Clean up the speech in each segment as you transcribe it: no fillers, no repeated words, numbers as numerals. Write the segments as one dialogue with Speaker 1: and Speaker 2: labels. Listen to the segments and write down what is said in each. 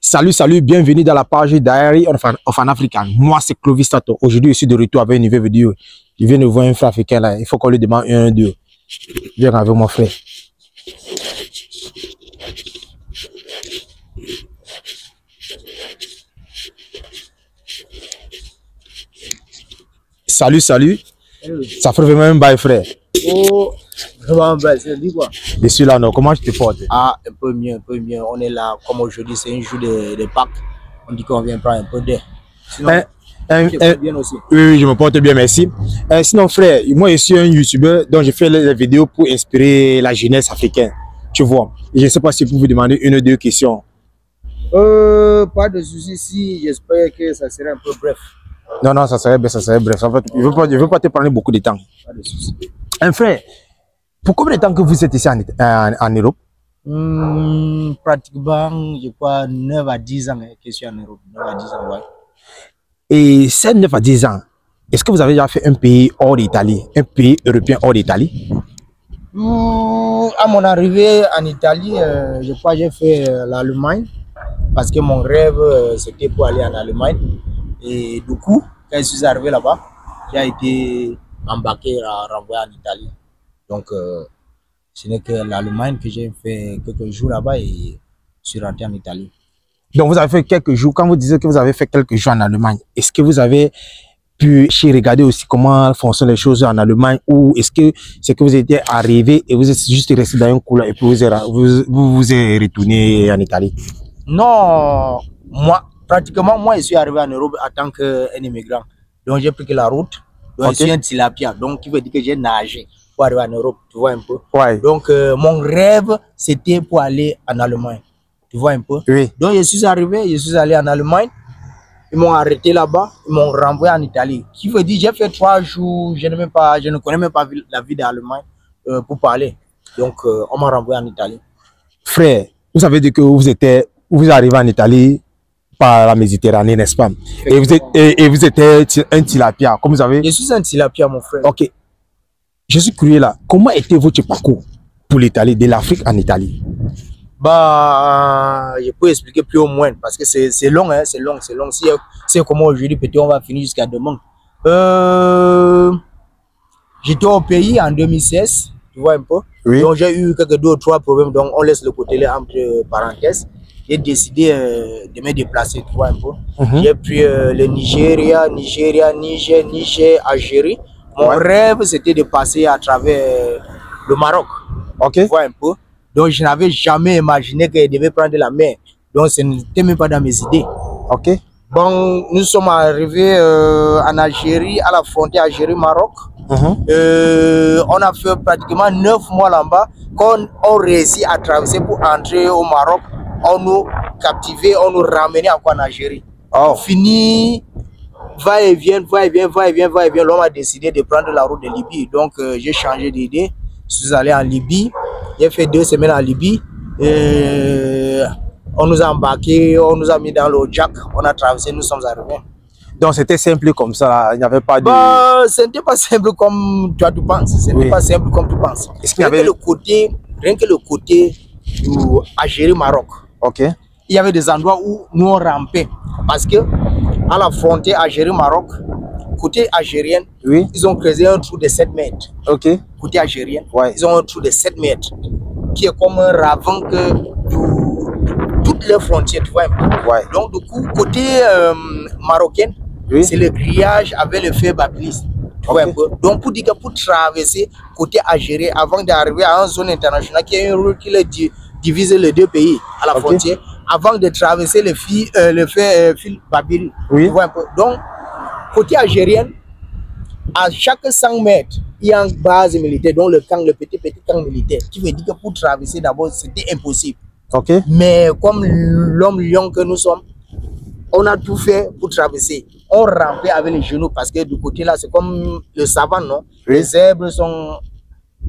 Speaker 1: Salut, salut, bienvenue dans la page Diary of an African. Moi, c'est Clovis Tato. Aujourd'hui, je suis de retour avec une nouvelle vidéo. Je viens de voir un frère africain là. Il faut qu'on lui demande un, deux. Viens avec mon frère. Salut, salut. Ça fait vraiment un bail, frère.
Speaker 2: Oh, vraiment, c'est dit quoi?
Speaker 1: Je suis là, non. Comment je te porte?
Speaker 2: Ah, un peu mieux, un peu mieux. On est là, comme aujourd'hui, c'est un jour de Pâques. On dit qu'on vient prendre un peu d'air. Sinon, tu te bien aussi.
Speaker 1: Oui, je me porte bien, merci. Sinon, frère, moi, je suis un YouTuber dont je fais les vidéos pour inspirer la jeunesse africaine. Tu vois. Et je ne sais pas si vous pouvez demander une ou deux questions.
Speaker 2: Pas de soucis, si j'espère que ça serait un peu bref.
Speaker 1: Non, non, ça serait bref, ça serait bref. En fait, je ne veux pas te prendre beaucoup de temps.
Speaker 2: Pas de soucis.
Speaker 1: Un frère, pour combien de temps que vous êtes ici en Europe?
Speaker 2: Pratiquement, je crois, 9 à 10 ans que je suis en Europe. 9 à 10 ans, ouais.
Speaker 1: Et ces 9 à 10 ans, est-ce que vous avez déjà fait un pays hors d'Italie, un pays européen hors d'Italie?
Speaker 2: À mon arrivée en Italie, je crois que j'ai fait l'Allemagne. Parce que mon rêve, c'était pour aller en Allemagne. Et du coup, quand je suis arrivé là-bas, j'ai été embarqué, renvoyé en Italie. Donc, ce n'est que l'Allemagne que j'ai fait quelques jours là-bas et je suis rentré en Italie.
Speaker 1: Donc, vous avez fait quelques jours. Quand vous disiez que vous avez fait quelques jours en Allemagne, est-ce que vous avez pu regarder aussi comment fonctionnent les choses en Allemagne, ou est-ce que c'est que vous étiez arrivé et vous êtes juste resté dans un couloir et puis vous êtes retourné en Italie?
Speaker 2: Non, pratiquement, moi, je suis arrivé en Europe en tant qu'un immigrant. Donc, j'ai pris que la route. Donc, je suis un tilapia. Donc, qui veut dire que j'ai nagé pour arriver en Europe. Tu vois un peu?
Speaker 1: Ouais.
Speaker 2: Donc, mon rêve, c'était pour aller en Allemagne. Tu vois un peu?
Speaker 1: Oui.
Speaker 2: Donc, je suis arrivé, je suis allé en Allemagne. Ils m'ont arrêté là-bas. Ils m'ont renvoyé en Italie. Qui veut dire, j'ai fait 3 jours. Je ne connais même pas la vie d'Allemagne pour parler. Donc, on m'a renvoyé en Italie.
Speaker 1: Frère, vous savez dire que vous arrivez en Italie par la Méditerranée, n'est-ce pas? Et vous étiez un tilapia, comme vous avez.
Speaker 2: Je suis un tilapia, mon frère.
Speaker 1: Ok. Je suis curieux là. Comment était votre parcours pour l'Italie, de l'Afrique en Italie?
Speaker 2: Bah, je peux expliquer plus ou moins parce que c'est long, hein, c'est long. Si comment aujourd'hui, peut-être on va finir jusqu'à demain. J'étais au pays en 2016, tu vois un peu.
Speaker 1: Oui.
Speaker 2: Donc j'ai eu quelques 2 ou 3 problèmes, donc on laisse le côté là entre parenthèses. J'ai décidé de me déplacer, tu vois un peu. J'ai pris le Niger, Algérie. Mon rêve, c'était de passer à travers le Maroc.
Speaker 1: Ok.
Speaker 2: Tu vois un peu. Donc, je n'avais jamais imaginé que je devais prendre la mer. Donc, ce n'était même pas dans mes idées.
Speaker 1: Ok.
Speaker 2: Bon, nous sommes arrivés en Algérie, à la frontière Algérie-Maroc. On a fait pratiquement 9 mois là-bas. Quand on réussit à traverser pour entrer au Maroc, on nous captivait, on nous ramenait encore en Algérie.
Speaker 1: Oh.
Speaker 2: Fini, va-et-vient. L'homme a décidé de prendre la route de Libye. Donc, j'ai changé d'idée. Je suis allé en Libye. J'ai fait 2 semaines en Libye. On nous a embarqués, on nous a mis dans le jack. On a traversé, nous sommes arrivés.
Speaker 1: Donc, c'était simple comme ça. Il n'y avait pas de.
Speaker 2: Bah, ce n'était pas simple comme toi tu penses. Ce n'était pas simple comme tu penses. Rien que le côté du Algérie-Maroc.
Speaker 1: Ok.
Speaker 2: Il y avait des endroits où nous on rampait. Parce que à la frontière Algérie-Maroc, côté algérien,
Speaker 1: oui,
Speaker 2: ils ont creusé un trou de 7 mètres.
Speaker 1: Ok.
Speaker 2: Côté algérien,
Speaker 1: ouais,
Speaker 2: ils ont un trou de 7 mètres qui est comme un ravin que toutes les frontières, tu vois.
Speaker 1: Ouais.
Speaker 2: Donc, du coup, côté marocain, oui, c'est le grillage avec le feu babiliste. Okay. Donc, pour dire que pour traverser côté algérien, avant d'arriver à une zone internationale qui est une route qui divise les 2 pays à la frontière, avant de traverser le fil babiri.
Speaker 1: Oui.
Speaker 2: Tu vois un peu. Donc, côté algérien, à chaque 100 mètres, il y a une base militaire, donc le petit camp militaire, qui veut dire que pour traverser d'abord, c'était impossible.
Speaker 1: Ok.
Speaker 2: Mais comme l'homme lion que nous sommes, on a tout fait pour traverser. On rampait avec les genoux parce que du côté là, c'est comme le savane, non? Oui. Les herbes sont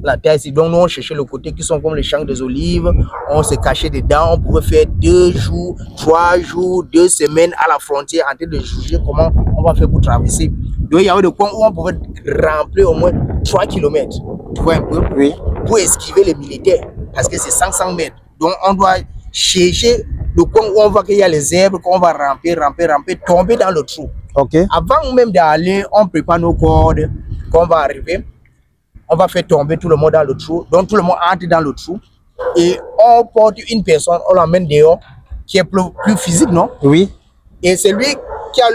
Speaker 2: la terre ici. Donc nous, on cherchait le côté qui sont comme les champs des olives. On se cachait dedans. On pouvait faire 2 jours, 3 jours, 2 semaines à la frontière en train de juger comment on va faire pour traverser. Donc il y avait des coins où on pouvait remplir au moins 3 km. Tu vois un peu? Oui. Pour esquiver les militaires. Parce que c'est 500 mètres. Donc on doit chercher le coin où on voit qu'il y a les zèbres, qu'on va ramper, tomber dans le trou.
Speaker 1: Ok.
Speaker 2: Avant même d'aller, on prépare nos cordes, qu'on va arriver, on va faire tomber tout le monde dans le trou, donc tout le monde entre dans le trou, et on porte une personne, on l'emmène dehors, qui est plus physique, non?
Speaker 1: Oui.
Speaker 2: Et c'est lui qui a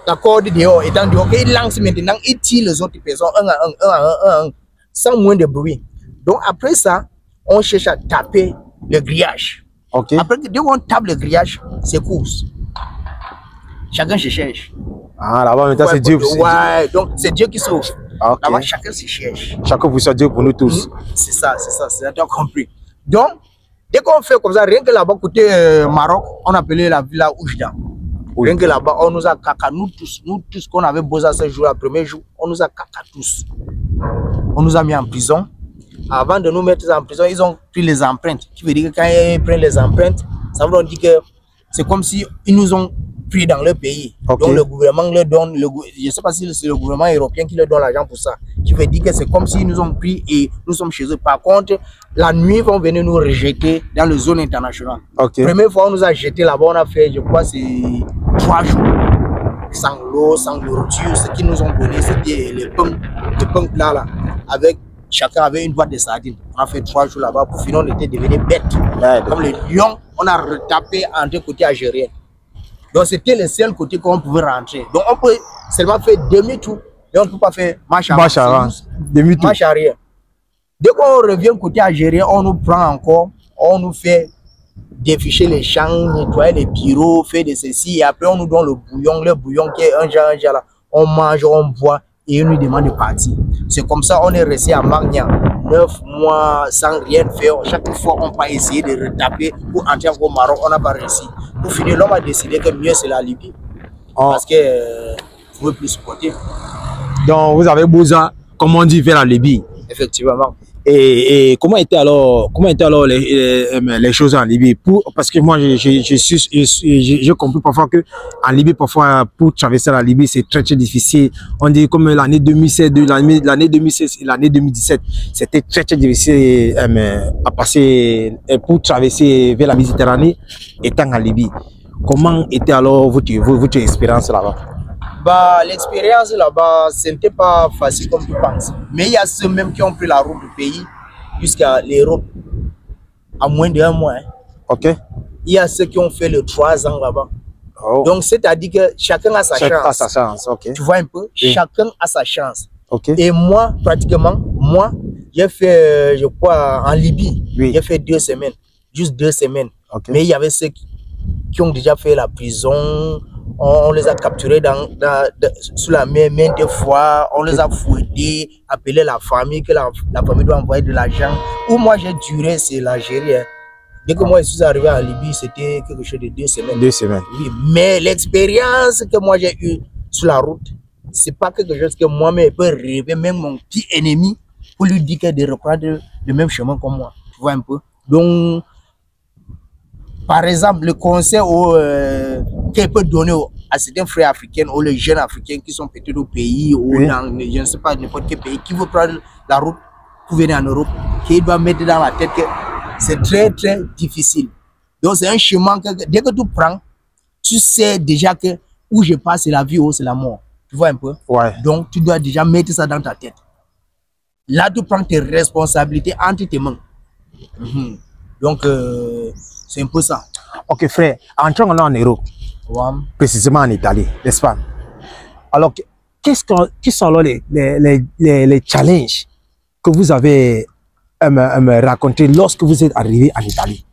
Speaker 2: la corde dehors, et dans dehors, il lance maintenant, il tire les autres personnes, un à un, sans moins de bruit. Donc après ça, on cherche à taper le grillage.
Speaker 1: Ok.
Speaker 2: Après, dès qu'on tape le grillage, c'est course. Chacun se cherche.
Speaker 1: Ah, là-bas, maintenant, c'est Dieu.
Speaker 2: Ouais, donc c'est Dieu qui sauve.
Speaker 1: Ok.
Speaker 2: Là-bas, chacun se cherche.
Speaker 1: Chacun pour soi, Dieu pour nous tous.
Speaker 2: C'est ça, tu as compris. Donc, dès qu'on fait comme ça, rien que là-bas, côté Maroc, on appelait la villa Oujda.
Speaker 1: Oui.
Speaker 2: Rien que là-bas, on nous a caca, nous tous qu'on avait besoin ce jour, le premier jour, on nous a caca tous. On nous a mis en prison. Avant de nous mettre en prison, ils ont pris les empreintes. Qui veut dire que quand ils prennent les empreintes, ça veut dire que c'est comme si ils nous ont pris dans leur pays.
Speaker 1: Okay.
Speaker 2: Donc le gouvernement leur donne, je ne sais pas si c'est le gouvernement européen qui leur donne l'argent pour ça. Qui veut dire que c'est comme s'ils nous ont pris et nous sommes chez eux. Par contre, la nuit, ils vont venir nous rejeter dans les zones internationales.
Speaker 1: Okay.
Speaker 2: Première fois, on nous a jeté là-bas, on a fait, je crois, c'est 3 jours. Sans l'eau, sans nourriture. Ce qu'ils nous ont donné, c'était les pains plats là, avec chacun avait une boîte de sardines. On a fait 3 jours là-bas. Pour finir, on était devenus bêtes. Ouais, comme les lions, on a retapé en deux côtés algériens. Donc, c'était le seul côté qu'on pouvait rentrer. Donc, on peut seulement faire demi-tour. Et on ne peut pas faire marche avant. Demi-tour. Marche arrière. Dès qu'on revient côté algérien, on nous prend encore. On nous fait déficher les champs, nettoyer les bureaux, faire de ceci. Et après, on nous donne le bouillon qui est un genre là. On mange, on boit. Et on nous demande de partir. C'est comme ça on est resté à Magna 9 mois sans rien faire. Chaque fois on va essayer de retaper pour entrer au Maroc, on n'a pas réussi. Pour finir, l'homme a décidé que mieux c'est la Libye. Oh. Parce que vous ne pouvez plus supporter.
Speaker 1: Donc vous avez besoin, comme on dit, vers la Libye.
Speaker 2: Effectivement.
Speaker 1: Et comment étaient alors les choses en Libye? Parce que moi j'ai compris parfois que en Libye, parfois pour traverser la Libye c'est très difficile. On dit comme l'année 2016, l'année 2016 et l'année 2017, c'était très difficile à passer pour traverser vers la Méditerranée étant en Libye. Comment était alors votre expérience là-bas?
Speaker 2: Bah, l'expérience là-bas, ce n'était pas facile comme tu penses. Mais il y a ceux même qui ont pris la route du pays jusqu'à l'Europe en moins d'1 mois. Hein.
Speaker 1: Ok.
Speaker 2: Il y a ceux qui ont fait le 3 ans là-bas. Oh. Donc, c'est-à-dire que chacun a sa chance.
Speaker 1: A sa chance. Okay.
Speaker 2: Tu vois un peu? Oui. Chacun a sa chance.
Speaker 1: Okay.
Speaker 2: Et moi, pratiquement, j'ai fait, je crois, en Libye, oui. J'ai fait 2 semaines. Juste 2 semaines. Okay. Mais il y avait ceux qui ont déjà fait la prison. On les a capturés sous la main des fois, on les a fouettés, appelé la famille, que la famille doit envoyer de l'argent. Où moi j'ai duré, c'est l'Algérie. Hein. Dès que moi je suis arrivé en Libye, c'était quelque chose de 2 semaines.
Speaker 1: 2 semaines.
Speaker 2: Oui, mais l'expérience que moi j'ai eue sur la route, c'est pas quelque chose que moi-même peux rêver, même mon petit ennemi, pour lui dire de reprendre le même chemin que moi. Tu vois un peu? Donc, par exemple, le conseil qu'elle peut donner à certains frères africains ou les jeunes africains qui sont peut-être au pays ou oui. Dans, je ne sais pas, n'importe quel pays, qui veut prendre la route pour venir en Europe, qu'il doit mettre dans la tête que c'est très difficile. Donc c'est un chemin que dès que tu prends, tu sais déjà que où je passe, c'est la vie ou c'est la mort. Tu vois un peu?
Speaker 1: Ouais.
Speaker 2: Donc tu dois déjà mettre ça dans ta tête. Là, tu prends tes responsabilités entre tes mains. Donc, c'est un peu ça.
Speaker 1: Ok, frère, entrons là en Europe, précisément en Italie, n'est-ce pas? Alors, quels sont alors les challenges que vous avez me raconter lorsque vous êtes arrivé en Italie?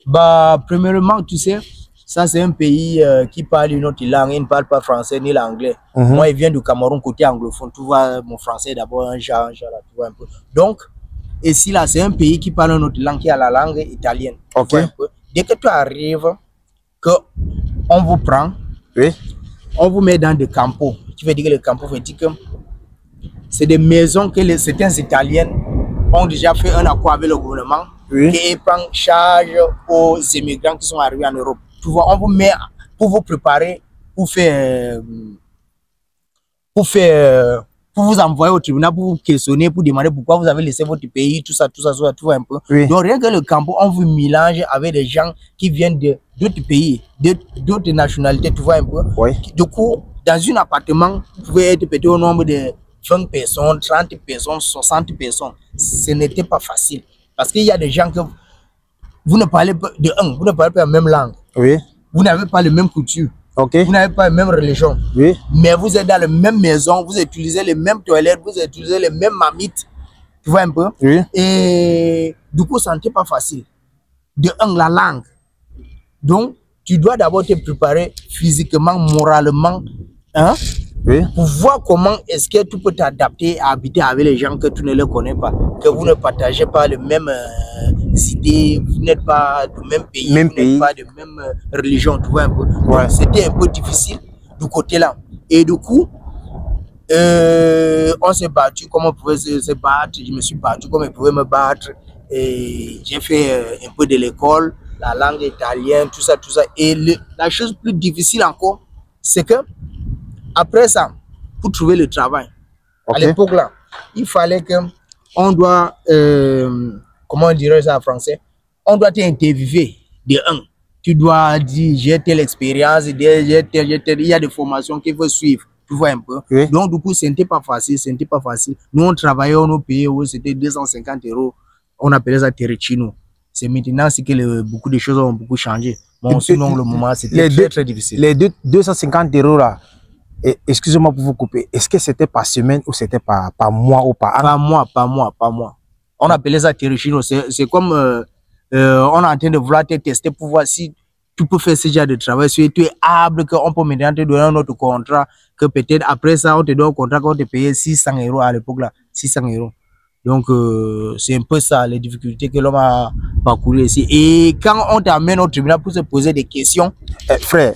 Speaker 2: Bah, premièrement, tu sais, ça c'est un pays qui parle une autre langue, il ne parle pas français ni l'anglais. Moi, il vient du Cameroun, côté anglophone. Tu vois, mon français d'abord, un genre là, tu vois un peu. Donc, ici, là, c'est un pays qui parle une autre langue, qui a la langue italienne.
Speaker 1: Ok.
Speaker 2: Dès que tu arrives, on vous prend,
Speaker 1: oui.
Speaker 2: On vous met dans des campos. Tu veux dire que les campos, veut dire que c'est des maisons que certains Italiens ont déjà fait un accord avec le gouvernement, oui. Qui prend charge aux immigrants qui sont arrivés en Europe. Tu vois, on vous met pour vous préparer pour faire pour vous envoyer au tribunal, pour vous questionner, pour demander pourquoi vous avez laissé votre pays, tout ça, tout vois un peu.
Speaker 1: Oui.
Speaker 2: Donc rien que le campo, on vous mélange avec des gens qui viennent d'autres pays, d'autres nationalités, tu vois un peu.
Speaker 1: Oui.
Speaker 2: Du coup, dans un appartement, vous pouvez être peut-être au nombre de 20 personnes, 30 personnes, 60 personnes. Ce n'était pas facile. Parce qu'il y a des gens que vous ne parlez pas vous ne parlez pas la même langue.
Speaker 1: Oui.
Speaker 2: Vous n'avez pas les mêmes coutumes.
Speaker 1: Ok.
Speaker 2: Vous n'avez pas la même religion.
Speaker 1: Oui.
Speaker 2: Mais vous êtes dans la même maison, vous utilisez les mêmes toilettes, vous utilisez les mêmes mamites. Tu vois un peu?
Speaker 1: Oui.
Speaker 2: Et du coup, ça n'était pas facile. La langue. Donc, tu dois d'abord te préparer physiquement, moralement, hein?
Speaker 1: Oui.
Speaker 2: Pour voir comment est-ce que tu peux t'adapter à habiter avec les gens que tu ne les connais pas, que vous ne partagez pas les mêmes idées, vous n'êtes pas du même pays, vous n'êtes pas de même religion, tu vois un peu.
Speaker 1: Ouais.
Speaker 2: C'était un peu difficile du côté-là. Et du coup, on s'est battu comme on pouvait se battre. Je me suis battu comme on pouvait me battre. Et j'ai fait un peu de l'école, la langue italienne, tout ça, tout ça. Et la chose plus difficile encore, c'est que après ça, pour trouver le travail, à l'époque là, il fallait que on doit, comment on dirait ça en français, on doit t'interviewer de un. Tu dois dire j'ai telle expérience, il y a des formations qu'il faut suivre. Tu vois un peu.
Speaker 1: Oui.
Speaker 2: Donc du coup, ce n'était pas facile, Nous on travaillait, on nous payait, c'était 250 €. On appelait ça Terricino. C'est maintenant que beaucoup de choses ont beaucoup changé. Bon, sinon le moment c'était très difficile.
Speaker 1: Les 250 € là. Excusez-moi pour vous couper. Est-ce que c'était par semaine ou c'était par mois ou par an?
Speaker 2: Par mois. On appelait ça Terricino. C'est comme on est en train de vouloir te tester pour voir si tu peux faire ce genre de travail. Si tu es apte, qu'on peut maintenant te donner un autre contrat, que peut-être après ça, on te donne un contrat qu'on te paye 600 € à l'époque là. 600 €. Donc, c'est un peu ça, les difficultés que l'on a parcourues ici. Et quand on t'amène au tribunal pour se poser des questions...
Speaker 1: Frère,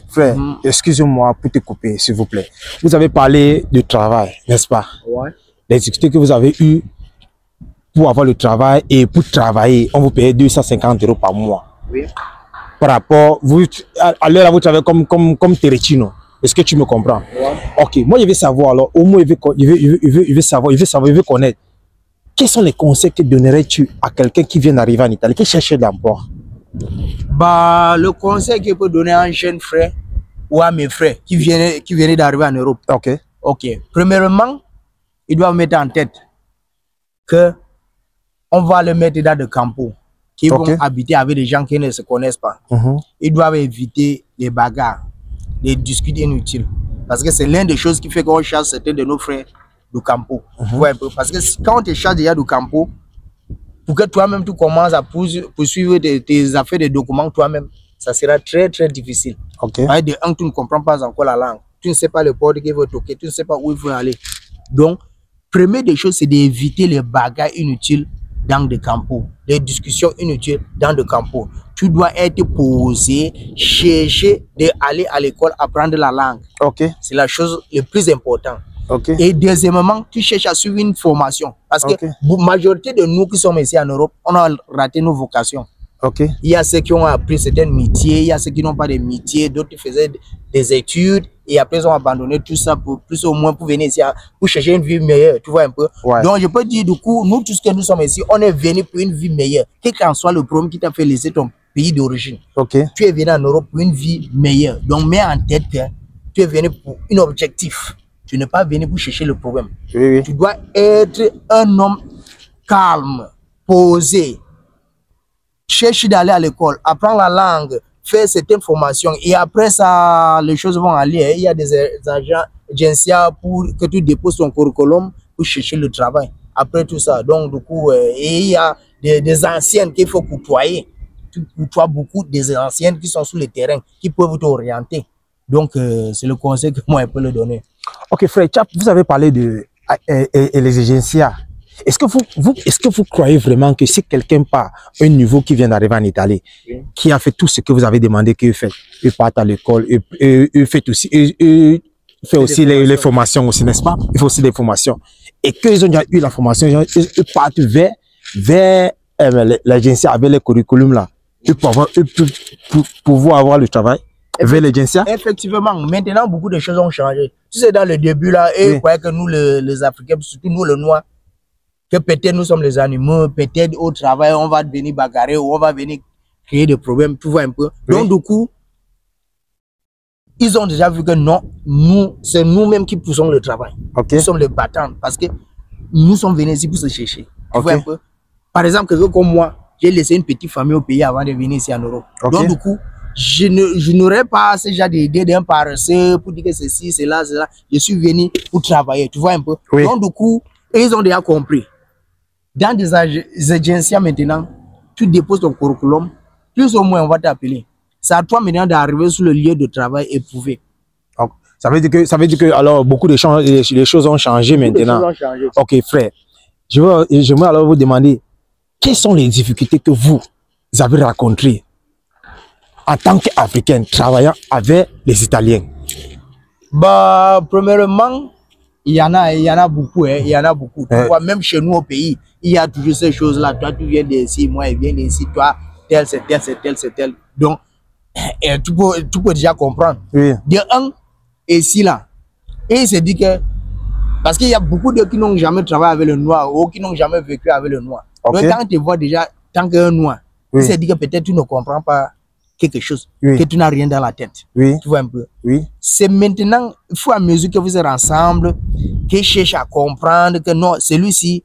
Speaker 1: excusez-moi pour te couper, s'il vous plaît. Vous avez parlé de travail, n'est-ce pas?
Speaker 2: Ouais.
Speaker 1: Les difficultés que vous avez eues pour avoir le travail et pour travailler, on vous payait 250 € par mois.
Speaker 2: Oui.
Speaker 1: Par rapport, à l'heure où vous travaillez comme Terricino. Est-ce que tu me comprends?
Speaker 2: Ouais.
Speaker 1: Ok, moi je veux savoir, alors, au moins il veut connaître. Quels sont les conseils que donnerais-tu à quelqu'un qui vient d'arriver en Italie, qui cherche de l'emploi?
Speaker 2: Bah, le conseil que je peux donner à un jeune frère ou à mes frères qui venaient d'arriver en Europe. Ok. Premièrement, ils doivent mettre en tête que on va le mettre dans des campos qui vont habiter avec des gens qui ne se connaissent pas. Ils doivent éviter les bagarres, les disputes inutiles. Parce que c'est l'une des choses qui fait qu'on chasse certains de nos frères du campo. Ouais, parce que quand on te charge déjà du campo, pour que toi-même tu commences à poursuivre tes affaires de documents toi-même, ça sera très très difficile. De un, tu ne comprends pas encore la langue, tu ne sais pas le port qu'il veut toquer, tu ne sais pas où il faut aller. Donc, première des choses, c'est d'éviter les bagarres inutiles dans des campos, les discussions inutiles dans des campos. Tu dois être posé, chercher d'aller à l'école, apprendre la langue. C'est la chose la plus importante. Et deuxièmement, tu cherches à suivre une formation. Parce que la majorité de nous qui sommes ici en Europe, on a raté nos vocations. Il y a ceux qui ont appris certains métiers, il y a ceux qui n'ont pas de métiers, d'autres faisaient des études et après ils ont abandonné tout ça pour plus ou moins pour venir ici pour chercher une vie meilleure, tu vois un peu. Donc je peux dire du coup, nous tous que nous sommes ici, on est venus pour une vie meilleure. Quel qu'en soit le problème qui t'a fait laisser ton pays d'origine, tu es venu en Europe pour une vie meilleure. Donc mets en tête que tu es venu pour un objectif. Tu n'es pas venu pour chercher le problème. Tu dois être un homme calme, posé. Cherche d'aller à l'école, apprendre la langue, faire certaines formations. Et après ça, les choses vont aller. Il y a des agences pour que tu déposes ton curriculum pour chercher le travail. Après tout ça, donc du coup, et il y a des anciennes qu'il faut côtoyer. Tu côtoies beaucoup des anciennes qui sont sur le terrain, qui peuvent t'orienter. Donc, c'est le conseil que moi, je peux le donner.
Speaker 1: Ok, frère, vous avez parlé de les agencias. Est-ce que vous croyez vraiment que si quelqu'un part à un niveau qui vient d'arriver en Italie, qui a fait tout ce que vous avez demandé qu'il fait, il part à l'école, il fait aussi, fait aussi les formations aussi, n'est-ce pas? Il fait aussi des formations. Et qu'ils ont déjà eu la formation, ils partent vers l'agence avec les curriculums là, pour pouvoir avoir le travail. Vers les Gensia?
Speaker 2: Effectivement, maintenant, beaucoup de choses ont changé. Tu sais, dans le début, là, ils croyaient que nous, les Africains, surtout nous, les Noirs, que peut-être nous sommes les animaux, peut-être au travail, on va venir bagarrer ou on va venir créer des problèmes, tu vois un peu. Donc, du coup, ils ont déjà vu que non, nous, c'est nous-mêmes qui poussons le travail. Nous sommes les battants parce que nous sommes venus ici pour se chercher. Tu vois un peu. Par exemple, quelqu'un comme moi, j'ai laissé une petite famille au pays avant de venir ici en Europe. Donc, du coup, je n'aurais pas ce genre d'idée d'un paresseux pour dire que ceci, cela, cela. Je suis venu pour travailler. Tu vois un peu. Donc, du coup, ils ont déjà compris. Dans des agences maintenant, tu déposes ton curriculum, plus ou moins on va t'appeler. C'est à toi maintenant d'arriver sur le lieu de travail éprouvé.
Speaker 1: Ça veut dire que alors beaucoup de choses, les choses ont changé maintenant.
Speaker 2: Choses ont changé.
Speaker 1: Ok, frère. J'aimerais alors vous demander quelles sont les difficultés que vous avez rencontrées en tant qu'Africain travaillant avec les Italiens.
Speaker 2: Bah, premièrement, il y en a beaucoup, hein, il y en a beaucoup. Tu vois, même chez nous au pays, il y a toujours ces choses-là. Toi, tu viens d'ici, moi, je viens d'ici, toi, tel, c'est tel, c'est tel, c'est tel. Donc, tu peux déjà comprendre. De un, ici, là, et il se dit que, parce qu'il y a beaucoup de qui n'ont jamais travaillé avec le noir ou qui n'ont jamais vécu avec le noir. Donc, quand tu vois déjà, tant qu'un noir, il se dit que peut-être tu ne comprends pas quelque chose, que tu n'as rien dans la tête. Tu vois un peu. C'est maintenant, il faut à mesure que vous êtes ensemble, que je cherche à comprendre que non, celui-ci,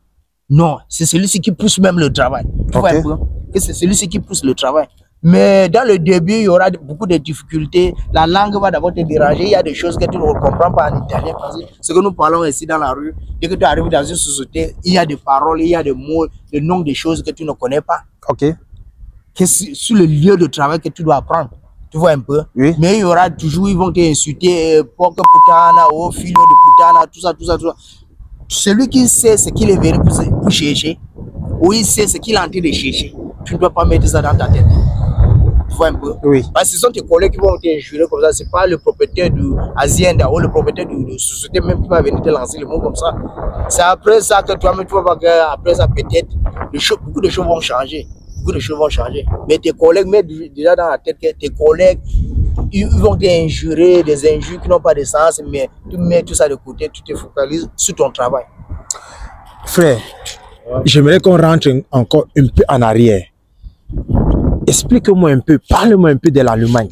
Speaker 2: non, c'est celui-ci qui pousse même le travail. Tu vois un peu. Que c'est celui-ci qui pousse le travail. Mais dans le début, il y aura beaucoup de difficultés. La langue va d'abord te déranger. Il y a des choses que tu ne comprends pas en italien. Parce que ce que nous parlons ici dans la rue, dès que tu arrives dans une société, il y a des paroles, il y a des mots, des noms des choses que tu ne connais pas. Que sur le lieu de travail que tu dois apprendre. Tu vois un peu. Mais il y aura toujours, ils vont t'insulter, porc putana, oh filo de putana, tout ça, tout ça, tout ça. Celui qui sait ce qu'il est venu pour chercher, ou il sait ce qu'il est en train de chercher, tu ne dois pas mettre ça dans ta tête. Tu vois un peu. Parce que ce sont tes collègues qui vont t'injurer comme ça. C'est pas le propriétaire de Hacienda ou le propriétaire de société même qui va venir te lancer le mot comme ça. C'est après ça que toi-même tu vas voir qu'après ça peut-être beaucoup de choses vont changer. Beaucoup de choses vont changer. Mais tes collègues mettent déjà dans la tête que tes collègues ils vont t'injurer des injures qui n'ont pas de sens, mais tu mets tout ça de côté, tu te focalises sur ton travail.
Speaker 1: Frère, j'aimerais qu'on rentre encore un peu en arrière. Explique-moi un peu, parle-moi un peu de l'Allemagne.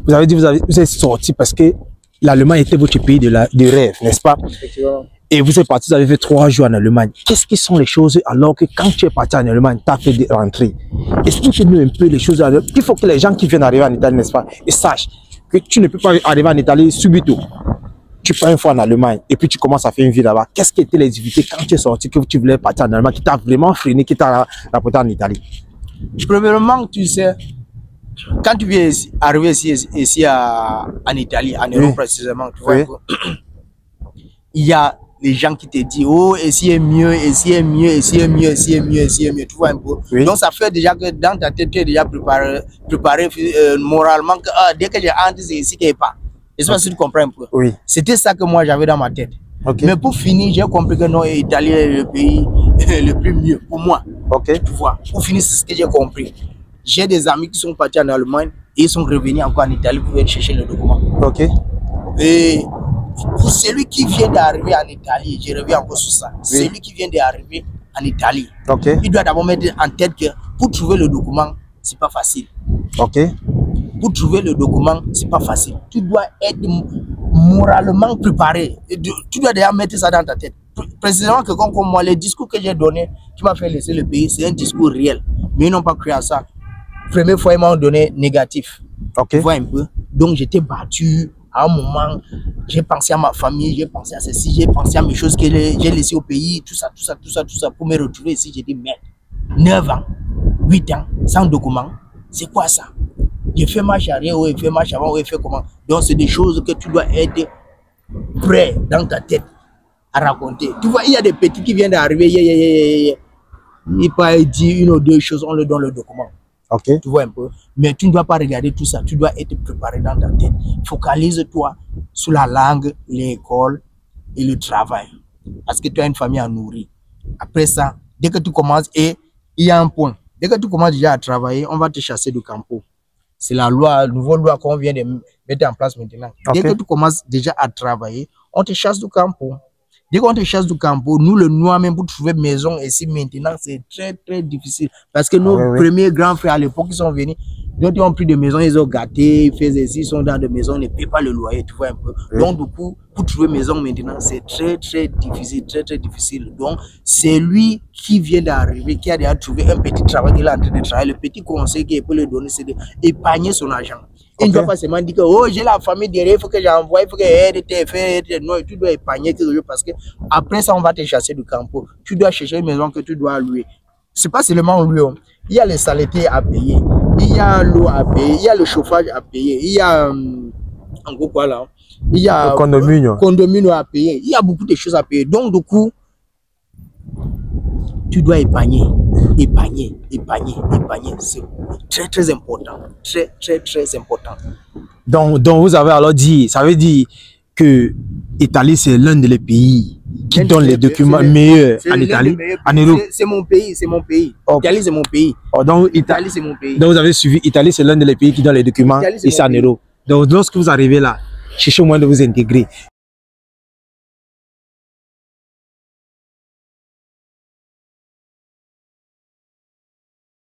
Speaker 1: Vous avez dit vous êtes sorti parce que l'Allemagne était votre pays de rêve, n'est-ce pas?
Speaker 2: Effectivement.
Speaker 1: Et vous êtes parti, vous avez fait 3 jours en Allemagne. Qu'est-ce qui sont les choses alors que quand tu es parti en Allemagne, tu as fait rentrer? Explique-nous un peu les choses. Il faut que les gens qui viennent arriver en Italie, n'est-ce pas, ils sachent que tu ne peux pas arriver en Italie subito. Tu pars une fois en Allemagne et puis tu commences à faire une vie là-bas. Qu'est-ce qui étaient les difficultés quand tu es sorti, que tu voulais partir en Allemagne, qui t'a vraiment freiné, qui t'a rapporté en Italie?
Speaker 2: Premièrement, tu sais, quand tu viens arriver ici en Italie, en Europe précisément, tu vois, il y a les gens qui te disent, oh, ici est mieux, ici est mieux, ici est mieux, ici est mieux, ici est mieux, tu vois un peu. Donc ça fait déjà que dans ta tête, tu es déjà préparé moralement que dès que j'ai entré, c'est ici qu'il n'y a pas. Je ne sais pas si tu comprends un peu. C'était ça que moi j'avais dans ma tête. Mais pour finir, j'ai compris que non, l'Italie est le pays le plus mieux pour moi. Tu vois, pour finir, c'est ce que j'ai compris. J'ai des amis qui sont partis en Allemagne et ils sont revenus encore en Italie pour venir chercher le document. Et pour celui qui vient d'arriver en Italie, je reviens encore sur ça. Celui qui vient d'arriver en Italie, il doit d'abord mettre en tête que pour trouver le document, c'est pas facile. Pour trouver le document, c'est pas facile. Tu dois être moralement préparé. Tu dois déjà mettre ça dans ta tête. Précisément, quelqu'un comme moi, les discours que j'ai donné, qui m'a fait laisser le pays, c'est un discours réel. Mais ils n'ont pas cru à ça. Première fois, ils m'ont donné négatif. Tu vois un peu. Donc, j'étais battu. À un moment, j'ai pensé à ma famille, j'ai pensé à ceci, j'ai pensé à mes choses que j'ai laissées au pays, tout ça, pour me retrouver ici. J'ai dit, merde, 9 ans, 8 ans, sans document, c'est quoi ça? J'ai fait marche arrière, ou j'ai fait marche avant, ou j'ai fait comment? Donc, c'est des choses que tu dois être prêt dans ta tête à raconter. Tu vois, il y a des petits qui viennent d'arriver, il peut dire une ou deux choses, on leur donne le document. Tu vois un peu. Mais tu ne dois pas regarder tout ça. Tu dois être préparé dans ta tête. Focalise-toi sur la langue, l'école et le travail. Parce que tu as une famille à nourrir. Après ça, dès que tu commences, et il y a un point. Dès que tu commences déjà à travailler, on va te chasser du campo. C'est la loi, la nouvelle loi qu'on vient de mettre en place maintenant. Dès que tu commences déjà à travailler, on te chasse du campo. Dès qu'on te chasse du campo, nous, le noir, même pour trouver maison ici maintenant, c'est très, très difficile. Parce que nos premiers grands frères à l'époque, ils sont venus, d'autres ont pris des maisons, ils ont gâté, ils faisaient ici, ils sont dans des maisons, ils ne paient pas le loyer, tu vois un peu. Donc, du coup, pour trouver maison maintenant, c'est très, très difficile, très, très difficile. Donc, c'est lui qui vient d'arriver, qui a déjà trouvé un petit travail qu'il est en train de travailler. Le petit conseil qu'il peut lui donner, c'est d'épargner son argent. Il ne doit pas seulement dire que oh, j'ai la famille derrière, il faut que j'envoie, il faut que j'aide, non, tu dois épargner quelque chose parce que après ça, on va te chasser du campo. Tu dois chercher une maison que tu dois louer. C'est pas seulement louer. Il y a les saletés à payer, il y a l'eau à payer, il y a le chauffage à payer, il y a en gros quoi là, il y a condominium à payer, il y a beaucoup de choses à payer. Donc du coup, tu dois épargner. C'est très, très important. Très, très, très important.
Speaker 1: Donc vous avez alors dit, ça veut dire que l'Italie, c'est l'un des pays qui donne les documents meilleurs en Italie, en Europe.
Speaker 2: C'est mon pays, c'est mon pays. Italie, c'est mon pays.
Speaker 1: Donc,
Speaker 2: Italie, c'est mon pays.
Speaker 1: Donc, vous avez suivi, Italie, c'est l'un des pays qui donne les documents ici en Europe. Donc, lorsque vous arrivez là, cherchez au moins de vous intégrer.